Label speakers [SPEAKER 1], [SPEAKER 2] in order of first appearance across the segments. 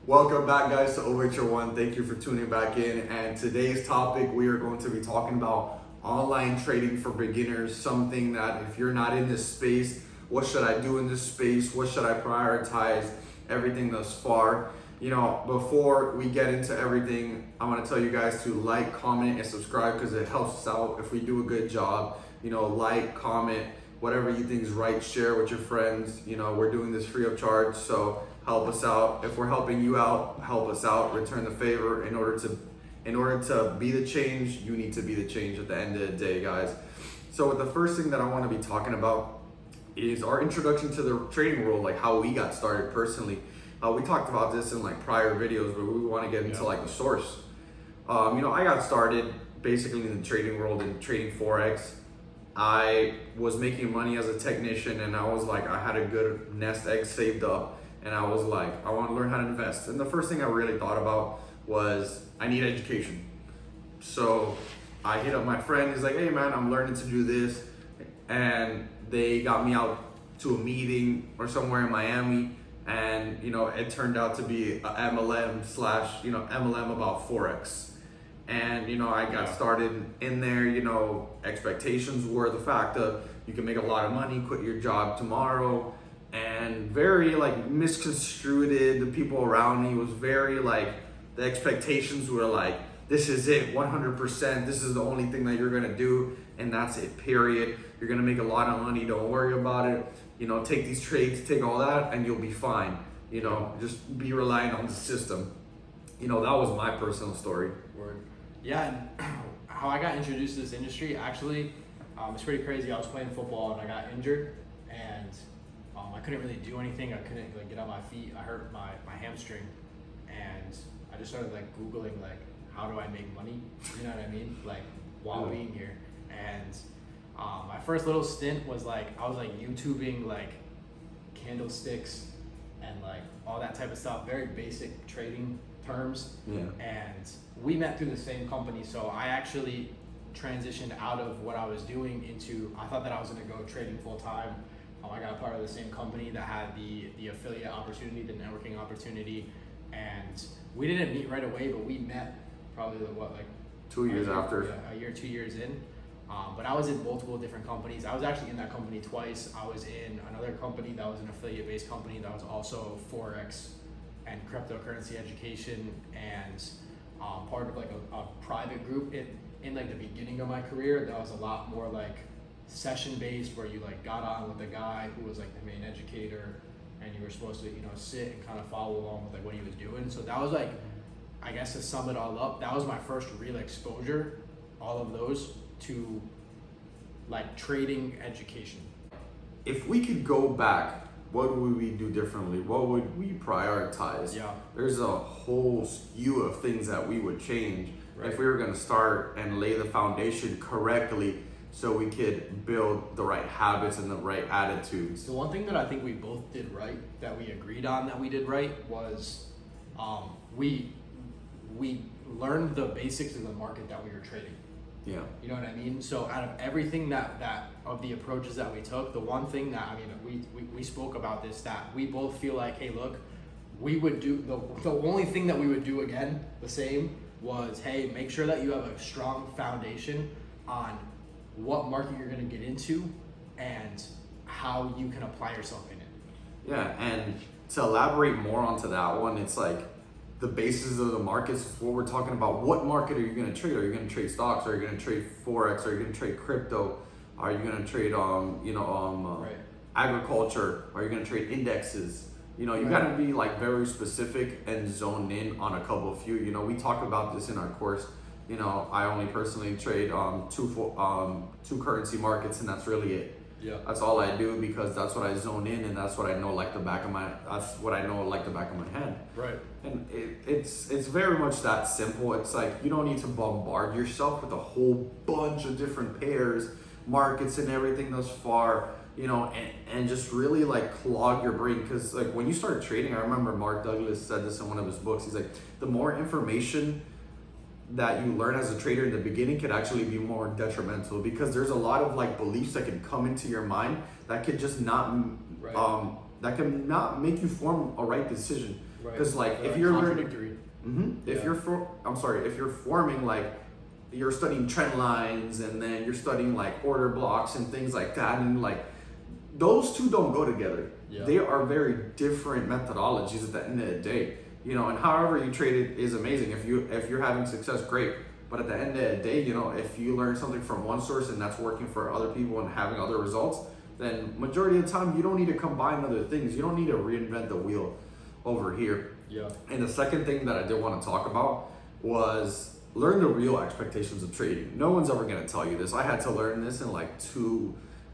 [SPEAKER 1] Welcome back, guys, to Overture One. Thank you for tuning back in. And today's topic, we are going to be talking about online trading for beginners. Something that if you're not in this space, what should I do in this space? What should I prioritize? Everything thus far. Before we get into everything, I want to tell you guys to like, comment, and subscribe because it helps us out if we do a good job. Like, comment, whatever you think is right, share with your friends. We're doing this free of charge, so help us out. If we're helping you out, help us out, return the favor. In order to be the change, you need to be the change at the end of the day, guys. So the first thing that I want to be talking about is our introduction to the trading world, like how we got started personally. We talked about this in prior videos, but we want to get into the source. I got started basically in the trading world and trading forex. I was making money as a technician, and I had a good nest egg saved up, and I was like, I want to learn how to invest. And the first thing I really thought about was I need education. So I hit up my friend. He's like, hey man, I'm learning to do this, and they got me out to a meeting or somewhere in Miami. And it turned out to be a MLM about forex. And I got started in there. Expectations were the fact of you can make a lot of money, quit your job tomorrow, and very misconstrued. The people around me was very the expectations were this is it, 100%. This is the only thing that you're gonna do, and that's it. Period. You're gonna make a lot of money. Don't worry about it. Take these trades, take all that, and you'll be fine. Just be reliant on the system. That was my personal story.
[SPEAKER 2] Word. Yeah, and how I got introduced to this industry, actually, it's pretty crazy. I was playing football and I got injured, and I couldn't really do anything. I couldn't get on my feet. I hurt my hamstring, and I just started Googling how do I make money? You know what I mean? While being here, and my first little stint was I was YouTubing candlesticks and all that type of stuff, very basic trading terms.
[SPEAKER 1] Yeah.
[SPEAKER 2] And we met through the same company, so I actually transitioned out of what I was doing into, I thought that I was going to go trading full time. I got a part of the same company that had the affiliate opportunity, the networking opportunity, and we didn't meet right away, but we met probably
[SPEAKER 1] 2 years after.
[SPEAKER 2] Yeah, a year, 2 years in. But I was in multiple different companies. I was actually in that company twice. I was in another company that was an affiliate-based company that was also forex and cryptocurrency education, and part of a private group in the beginning of my career that was a lot more session-based, where you got on with the guy who was the main educator, and you were supposed to sit and kind of follow along with what he was doing. So that was I guess to sum it all up, that was my first real exposure, all of those, to trading education.
[SPEAKER 1] If we could go back, what would we do differently? What would we prioritize?
[SPEAKER 2] Yeah.
[SPEAKER 1] There's a whole slew of things that we would change if we were going to start and lay the foundation correctly so we could build the right habits and the right attitudes.
[SPEAKER 2] The one thing that I think we both did right, that we agreed on that we did right, was we learned the basics of the market that we were trading.
[SPEAKER 1] Yeah.
[SPEAKER 2] You know what I mean? So out of everything that of the approaches that we took, the one thing that, we spoke about this, that we both feel hey, look, we would do, the only thing that we would do again, the same, was, hey, make sure that you have a strong foundation on what market you're going to get into and how you can apply yourself in it.
[SPEAKER 1] Yeah, and to elaborate more onto that one, it's the basis of the markets. What we're talking about, what market are you going to trade? Are you going to trade stocks? Are you going to trade forex? Are you going to trade crypto? Are you going to trade agriculture? Are you going to trade indexes? You got to be very specific and zone in on a couple of few. We talk about this in our course. I only personally trade two currency markets, and that's really it.
[SPEAKER 2] Yeah.
[SPEAKER 1] That's all I do, because that's what I zone in, and that's what I know the back of my hand.
[SPEAKER 2] Right.
[SPEAKER 1] And it's very much that simple. It's you don't need to bombard yourself with a whole bunch of different pairs, markets, and everything thus far, and just really clog your brain. Because when you start trading, I remember Mark Douglas said this in one of his books. He's the more information that you learn as a trader in the beginning could actually be more detrimental, because there's a lot of beliefs that can come into your mind that could just not that can not make you form a right decision.
[SPEAKER 2] Right.
[SPEAKER 1] Because like if
[SPEAKER 2] Like
[SPEAKER 1] you're
[SPEAKER 2] contradictory.
[SPEAKER 1] if
[SPEAKER 2] Yeah.
[SPEAKER 1] if you're forming like you're studying trend lines and then you're studying like order blocks and things like that, and like those two don't go together.
[SPEAKER 2] Yeah.
[SPEAKER 1] They are very different methodologies at the end of the day. You know, and however you trade it is amazing. If you're having success, great. But at the end of the day, you know, if you learn something from one source and that's working for other people and having other results, then majority of the time you don't need to combine other things. You don't need to reinvent the wheel over here.
[SPEAKER 2] Yeah.
[SPEAKER 1] And the second thing that I did want to talk about was learn the real expectations of trading. No one's ever going to tell you this. I had to learn this in like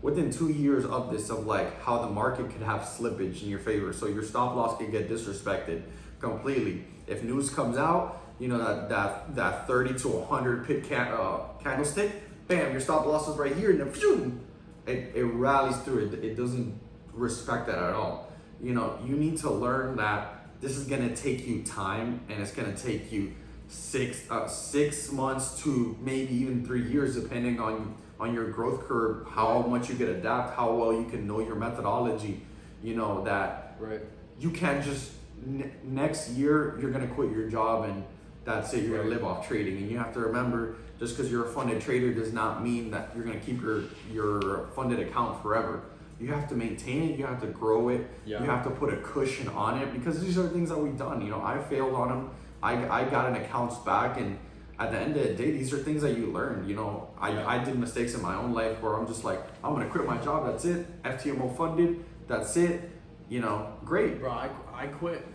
[SPEAKER 1] within 2 years of this, of like how the market could have slippage in your favor. So your stop loss could get disrespected completely. If news comes out, you know, that 30 to 100 pip candlestick, bam, your stop loss is right here, and then phew, it rallies through it. It doesn't respect that at all. You know, you need to learn that this is gonna take you time, and it's gonna take you 6 months to maybe even 3 years, depending on your growth curve, how much you can adapt, how well you can know your methodology. You know that
[SPEAKER 2] Right.
[SPEAKER 1] you can't just next year you're gonna quit your job and that's it. You're gonna live off trading, and you have to remember, just because you're a funded trader does not mean that you're gonna keep your funded account forever. You have to maintain it. You have to grow it.
[SPEAKER 2] Yeah.
[SPEAKER 1] You have to put a cushion on it, because these are things that we've done. You know, I failed on them. I got an accounts back, and at the end of the day, these are things that you learn. You know, I did mistakes in my own life where I'm just like, I'm gonna quit my job. That's it. FTMO funded. That's it. You know, great.
[SPEAKER 2] Bro, I quit.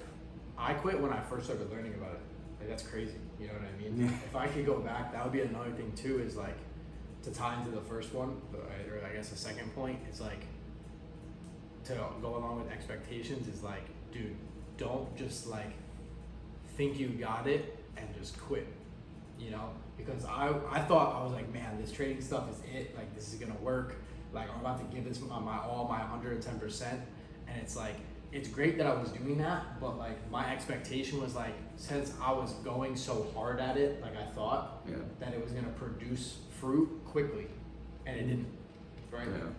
[SPEAKER 2] I quit when I first started learning about it. Like, that's crazy. You know what I mean?
[SPEAKER 1] Yeah.
[SPEAKER 2] If I could go back, that would be another thing too. Is like to tie into the first one, or I guess the second point is like to go along with expectations. Is like, dude, don't just like think you got it and just quit. You know, because I thought, I was like, man, this trading stuff is it. Like, this is gonna work. Like, I'm about to give this my 110%, and it's like, it's great that I was doing that, but like my expectation was like, since I was going so hard at it, like I thought that it was gonna produce fruit quickly, and it didn't. Right?
[SPEAKER 1] Yeah.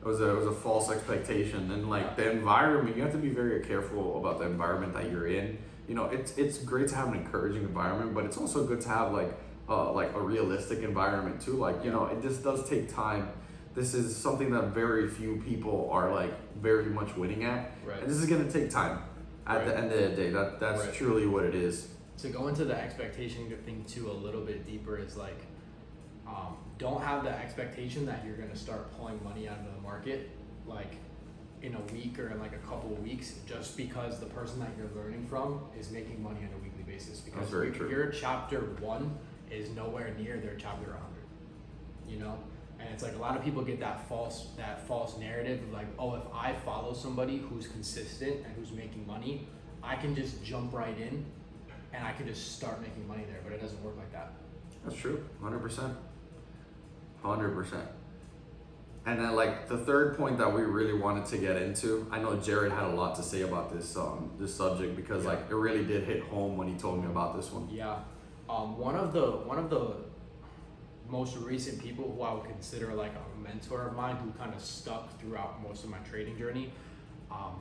[SPEAKER 1] It was a false expectation, and like the environment, you have to be very careful about the environment that you're in. You know, it's great to have an encouraging environment, but it's also good to have like a realistic environment too. Like, you know, this does take time. This is something that very few people are like very much winning at, and this is gonna take time. At the end of the day, that's truly what it is.
[SPEAKER 2] To go into the expectation thing too a little bit deeper is like, don't have the expectation that you're gonna start pulling money out of the market like in a week or in like a couple of weeks, just because the person that you're learning from is making money on a weekly basis. Because
[SPEAKER 1] That's very true.
[SPEAKER 2] Your chapter 1 is nowhere near their chapter 100. You know. And it's like a lot of people get that false narrative of like, oh, if I follow somebody who's consistent and who's making money, I can just jump right in and I can just start making money there. But it doesn't work like that.
[SPEAKER 1] That's true, 100%. 100%. And then like the third point that we really wanted to get into, I know Jared had a lot to say about this subject, because like it really did hit home when he told me about this one.
[SPEAKER 2] Yeah. One of the most recent people who I would consider like a mentor of mine, who kind of stuck throughout most of my trading journey,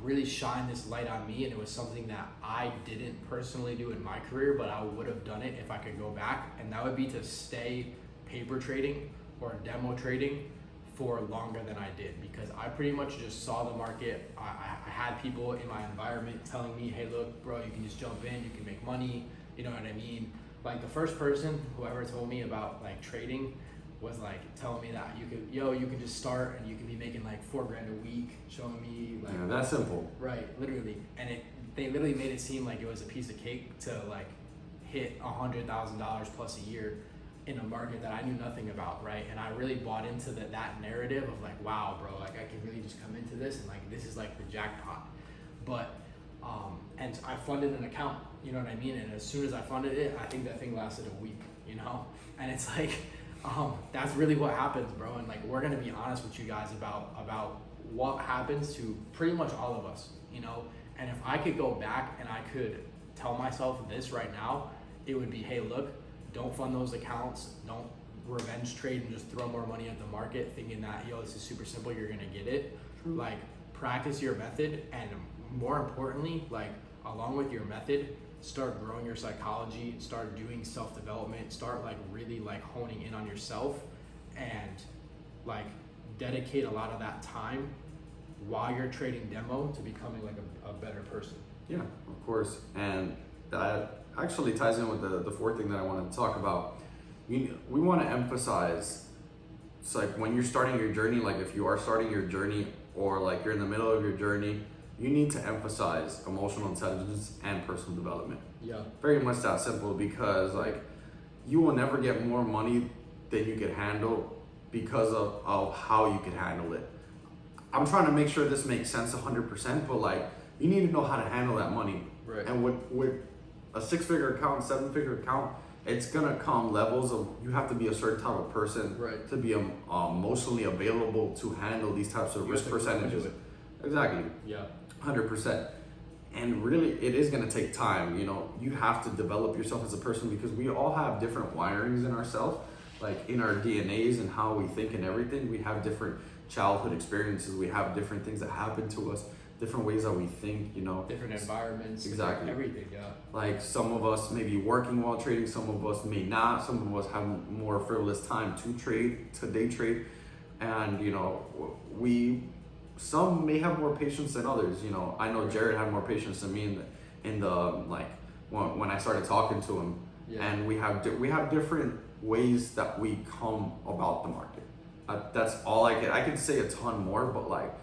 [SPEAKER 2] really shined this light on me, and it was something that I didn't personally do in my career, but I would have done it if I could go back, and that would be to stay paper trading or demo trading for longer than I did, because I pretty much just saw the market. I had people in my environment telling me, hey, look, bro, you can just jump in, you can make money, you know what I mean? Like the first person who ever told me about like trading was like telling me that you can just start and you can be making like $4,000 a week, showing me like,
[SPEAKER 1] yeah, that's simple.
[SPEAKER 2] Right, literally. And they literally made it seem like it was a piece of cake to like hit $100,000 plus a year in a market that I knew nothing about, right? And I really bought into that narrative of like, wow, bro, like I can really just come into this and like this is like the jackpot. But and I funded an account, you know what I mean? And as soon as I funded it, I think that thing lasted a week, you know? And it's like, that's really what happens, bro. And like, we're gonna be honest with you guys about what happens to pretty much all of us, you know? And if I could go back and I could tell myself this right now, it would be, hey, look, don't fund those accounts, don't revenge trade and just throw more money at the market thinking that, yo, this is super simple, you're gonna get it. Like, practice your method, and more importantly, like, along with your method, start growing your psychology, start doing self-development, start like really like honing in on yourself, and like dedicate a lot of that time while you're trading demo to becoming like a better person.
[SPEAKER 1] Yeah, of course. And that actually ties in with the fourth thing that I wanted to talk about. We want to emphasize, it's like when you're starting your journey, like if you are starting your journey or like you're in the middle of your journey, you need to emphasize emotional intelligence and personal development.
[SPEAKER 2] Yeah.
[SPEAKER 1] Very much that simple, because like you will never get more money than you could handle because of how you can handle it. I'm trying to make sure this makes sense 100%, but like you need to know how to handle that money.
[SPEAKER 2] Right.
[SPEAKER 1] And with a 6-figure account, 7-figure account, it's gonna come levels of, you have to be a certain type of person
[SPEAKER 2] Right.
[SPEAKER 1] to be emotionally available to handle these types of
[SPEAKER 2] You
[SPEAKER 1] risk
[SPEAKER 2] have to
[SPEAKER 1] percentages.
[SPEAKER 2] do it.
[SPEAKER 1] Exactly.
[SPEAKER 2] Yeah.
[SPEAKER 1] 100%. And really, it is going to take time. You know, you have to develop yourself as a person, because we all have different wirings in ourselves, like in our DNAs and how we think and everything. We have different childhood experiences. We have different things that happen to us, different ways that we think, you know.
[SPEAKER 2] Different environments.
[SPEAKER 1] Exactly.
[SPEAKER 2] Everything, yeah.
[SPEAKER 1] Like some of us may be working while trading, some of us may not, some of us have more frivolous time to trade, to day trade. And, you know, some may have more patience than others. You know, I know Jared had more patience than me in the like when I started talking to him.
[SPEAKER 2] Yeah.
[SPEAKER 1] And we have different ways that we come about the market. That's all I could say a ton more, but like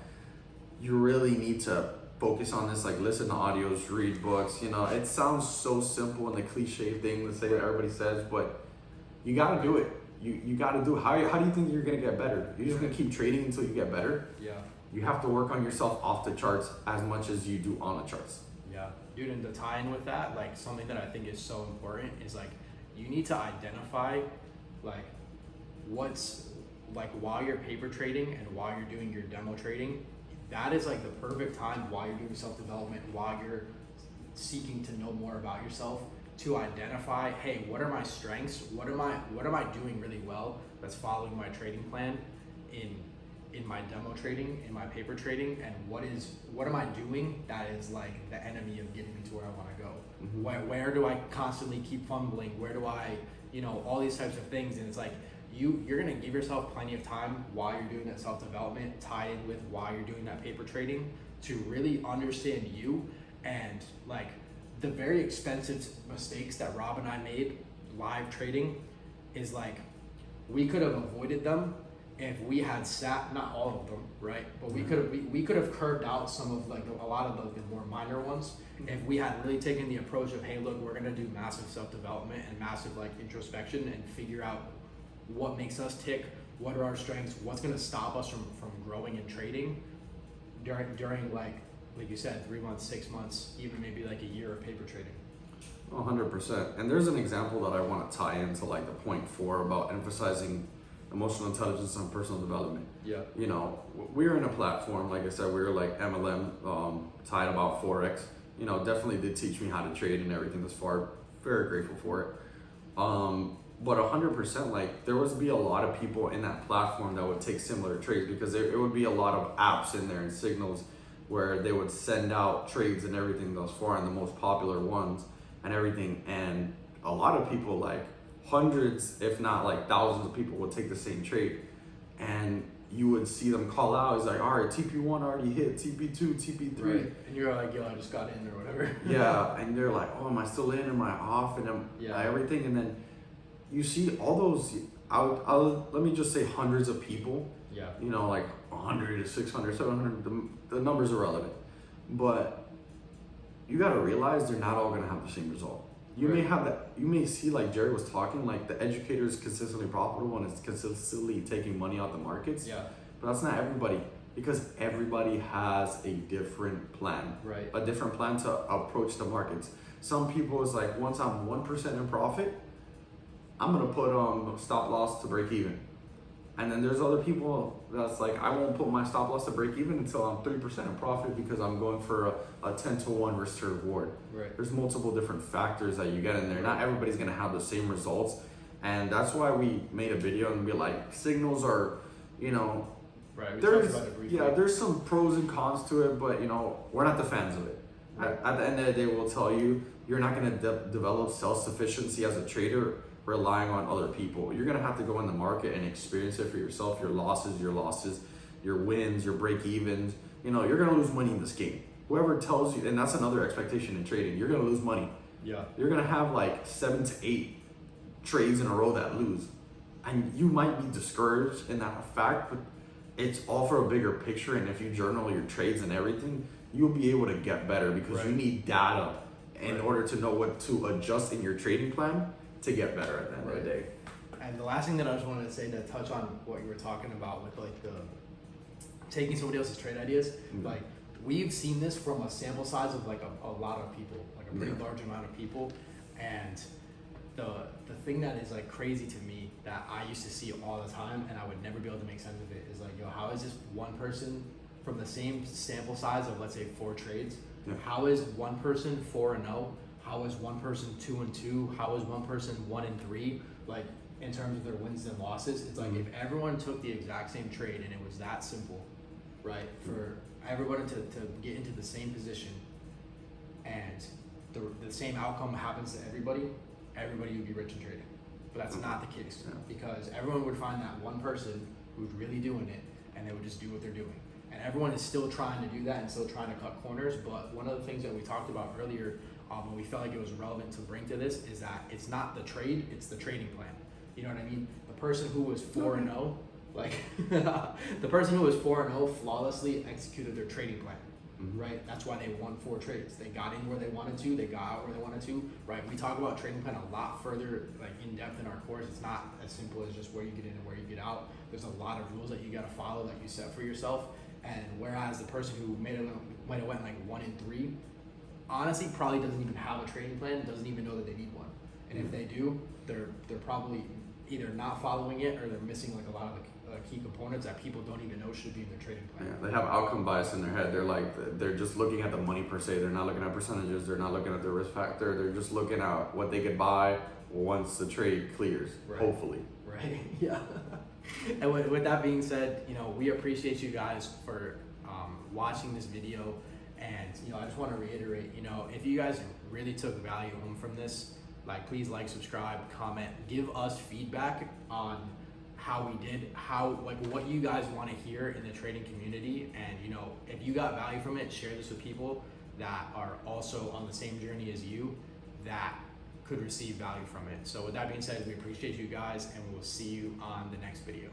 [SPEAKER 1] you really need to focus on this. Like listen to audios, read books. You know, it sounds so simple and the cliche thing to say that everybody says, but you got to do it. You got to do it. How do you think you're gonna get better? You're just gonna keep trading until you get better?
[SPEAKER 2] Yeah.
[SPEAKER 1] You have to work on yourself off the charts as much as you do on the charts.
[SPEAKER 2] Yeah, dude, and to tie in with that, like something that I think is so important is like you need to identify like what's like while you're paper trading and while you're doing your demo trading, that is like the perfect time while you're doing self-development, while you're seeking to know more about yourself, to identify, hey, what are my strengths? What am I doing really well that's following my trading plan in my demo trading, in my paper trading, and what am I doing that is like the enemy of getting me to where I want to go?
[SPEAKER 1] Mm-hmm.
[SPEAKER 2] Where do I constantly keep fumbling? Where do I, you know, all these types of things? And it's like you're gonna give yourself plenty of time while you're doing that self-development, tied in with while you're doing that paper trading, to really understand you. And like the very expensive mistakes that Rob and I made live trading is like we could have avoided them if we had sat, not all of them, right? But we could have curved out some of like a lot of the more minor ones if we had really taken the approach of, hey, look, we're gonna do massive self-development and massive like introspection and figure out what makes us tick, what are our strengths, what's gonna stop us from growing and trading during like you said, 3 months, 6 months, even maybe like a year of paper trading.
[SPEAKER 1] 100%. And there's an example that I want to tie into like the point 4 about emphasizing emotional intelligence and personal development.
[SPEAKER 2] Yeah.
[SPEAKER 1] You know, we're in a platform, like I said, we're like MLM, tied about forex. You know, definitely did teach me how to trade and everything thus far. Very grateful for it. But 100%, like there would be a lot of people in that platform that would take similar trades, because it would be a lot of apps in there and signals where they would send out trades and everything thus far, and the most popular ones and everything. And a lot of people, like hundreds, if not like thousands of people, would take the same trade. And you would see them call out, it's like, all right, TP1 already hit, TP2, TP3.
[SPEAKER 2] Right. And you're like, yo, I just got in or whatever.
[SPEAKER 1] Yeah, and they're like, oh, am I still in? Am I off? And everything. And then you see all those, let me just say hundreds of people.
[SPEAKER 2] Yeah.
[SPEAKER 1] You know, like 100 to 600, 700, the numbers are relevant. But you got to realize they're not all going to have the same result. You may have that, you may see, like Jerry was talking, like the educator is consistently profitable and is consistently taking money out the markets.
[SPEAKER 2] Yeah.
[SPEAKER 1] But that's not everybody, because everybody has a different plan.
[SPEAKER 2] Right.
[SPEAKER 1] A different plan to approach the markets. Some people is like, once I'm 1% in profit, I'm going to put stop loss to break even. And then there's other people that's like, I won't put my stop loss to break even until I'm 3% in profit, because I'm going for a 10-to-1 risk to reward.
[SPEAKER 2] Right. There's
[SPEAKER 1] multiple different factors that you get in there. Not everybody's gonna have the same results. And that's why we made a video and be like, signals are, you know,
[SPEAKER 2] right.
[SPEAKER 1] there's some pros and cons to it, but you know, we're not the fans of it. At the end of the day, we'll tell you, you're not going to develop self-sufficiency as a trader relying on other people. You're going to have to go in the market and experience it for yourself, your losses, your wins, your break-evens. You know, you're going to lose money in this game. Whoever tells you, and that's another expectation in trading, you're going to lose money.
[SPEAKER 2] Yeah.
[SPEAKER 1] You're going to have like 7 to 8 trades in a row that lose. And you might be discouraged in that fact, but it's all for a bigger picture. And if you journal your trades and everything, you'll be able to get better because you need data in order to know what to adjust in your trading plan to get better at the end of the day.
[SPEAKER 2] And the last thing that I just wanted to say to touch on what you were talking about with like the taking somebody else's trade ideas, like we've seen this from a sample size of like a lot of people, like a pretty large amount of people. And the thing that is like crazy to me that I used to see all the time and I would never be able to make sense of it is like, yo, how is this one person from the same sample size of let's say 4 trades, how is one person 4-0? How is one person 2-2? How is one person 1-3? Like in terms of their wins and losses, it's like if everyone took the exact same trade and it was that simple, right? For everyone to get into the same position and the same outcome happens to everybody would be rich in trading. But that's not the case because everyone would find that one person who's really doing it and they would just do what they're doing. And everyone is still trying to do that and still trying to cut corners. But one of the things that we talked about earlier when we felt like it was relevant to bring to this is that it's not the trade, it's the trading plan. You know what I mean? The person who was 4-0, like the person who was 4-0 flawlessly executed their trading plan. Right? That's why they won 4 trades. They got in where they wanted to, they got out where they wanted to, right? We talk about trading plan a lot further, like in depth in our course. It's not as simple as just where you get in and where you get out. There's a lot of rules that you got to follow that you set for yourself. And whereas the person who went like 1-3, honestly probably doesn't even have a trading plan, doesn't even know that they need one. And if they do, they're probably either not following it or they're missing like a lot of the key components that people don't even know should be in their trading plan.
[SPEAKER 1] Yeah, they have outcome bias in their head. They're just looking at the money per se. They're not looking at percentages. They're not looking at the risk factor. They're just looking at what they could buy once the trade clears, hopefully.
[SPEAKER 2] Right. Yeah. And with that being said, you know, we appreciate you guys for watching this video. And, you know, I just want to reiterate, you know, if you guys really took value home from this, like, please like, subscribe, comment, give us feedback on how we did, what you guys want to hear in the trading community. And, you know, if you got value from it, share this with people that are also on the same journey as you that could receive value from it. So with that being said, we appreciate you guys and we will see you on the next video.